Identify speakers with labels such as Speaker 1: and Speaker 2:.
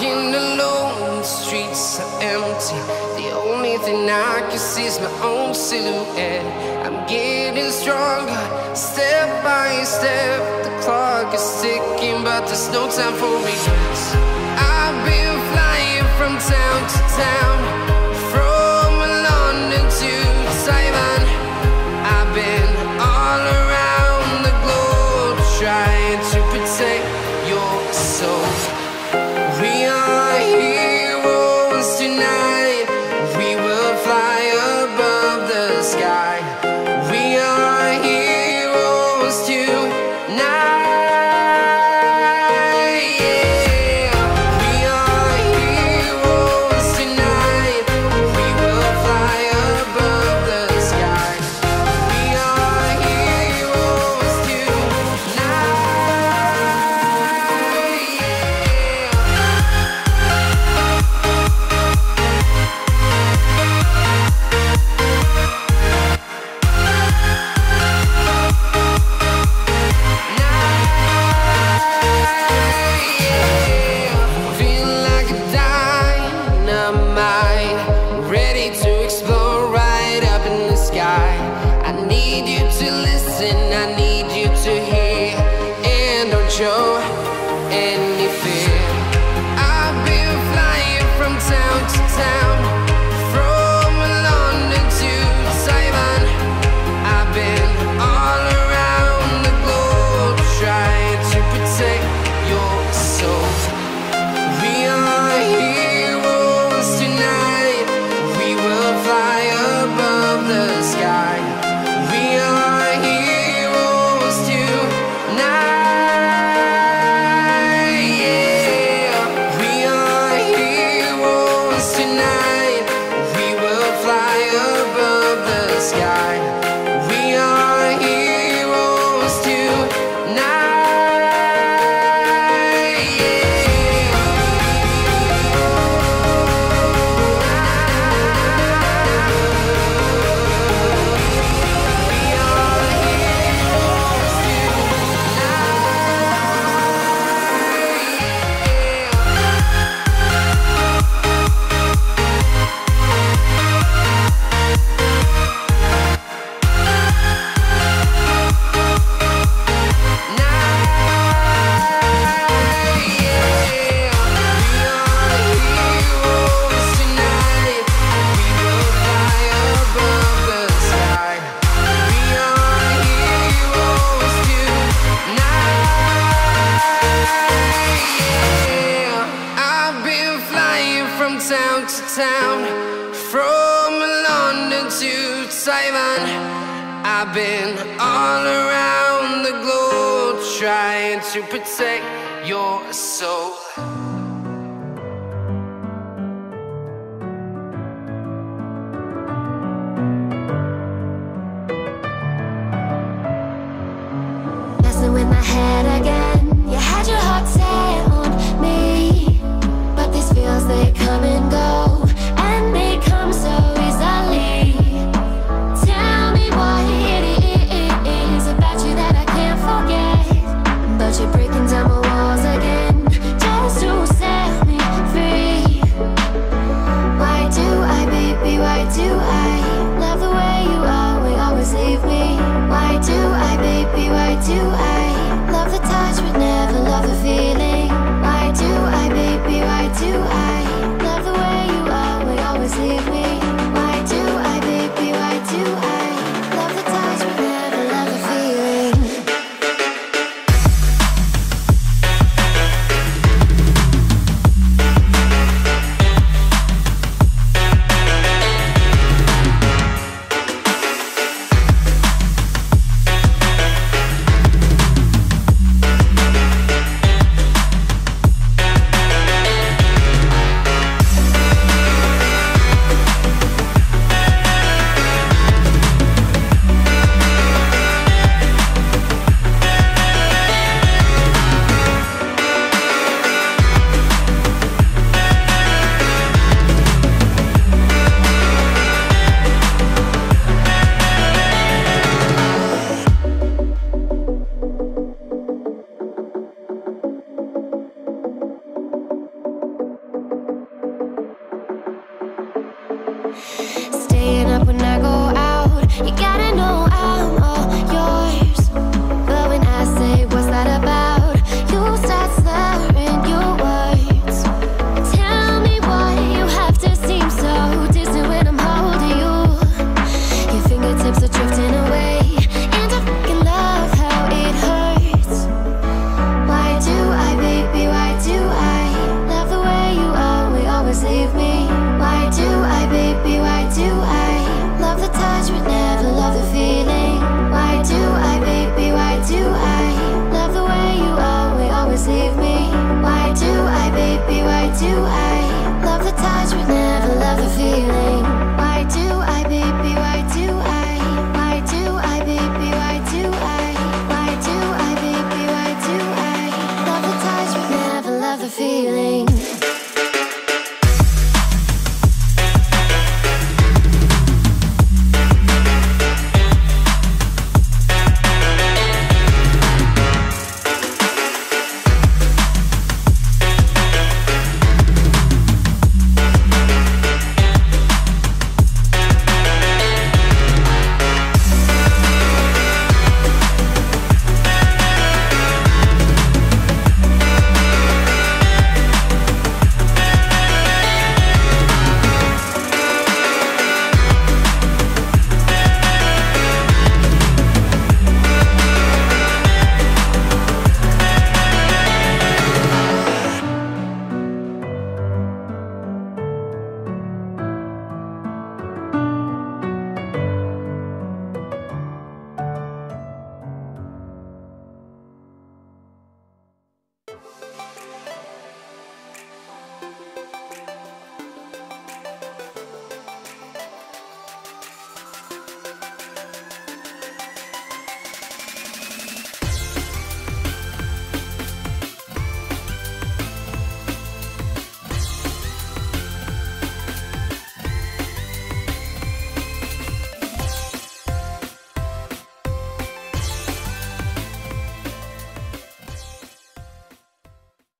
Speaker 1: walking alone, the streets are empty. The only thing I can see is my own silhouette. I'm getting stronger, step by step. The clock is ticking, but there's no time for regrets. I've been flying from town to town, from London to Taiwan. I've been all around the globe, trying to protect your soul. We are heroes tonight. We will fly above the sky. We are heroes tonight. Yeah. We are heroes tonight. We will fly above the sky. We are heroes tonight. Feel like a dynamite, ready to explode right up in the sky. I need you to listen, I need you to hear, and don't show any fear. I've been flying from town to town, from London to Taiwan. I've been all around the globe, trying to protect your soul. We are heroes tonight. We will fly above the sky. We are heroes tonight. Yeah. We are heroes tonight. We will fly above the sky. We are heroes tonight. I've been flying from town to town, from London to Taiwan. I've been all around the globe, trying to protect your soul.
Speaker 2: Messing with my head again. You had your heart set on me, but these feels, they come and go, and they come so easily. Tell me what it is about you that I can't forget, but you're breaking down my walls again, just to set me free. Why do I, baby, why do I love the way you are, we always leave me? Why do I, baby, why do I love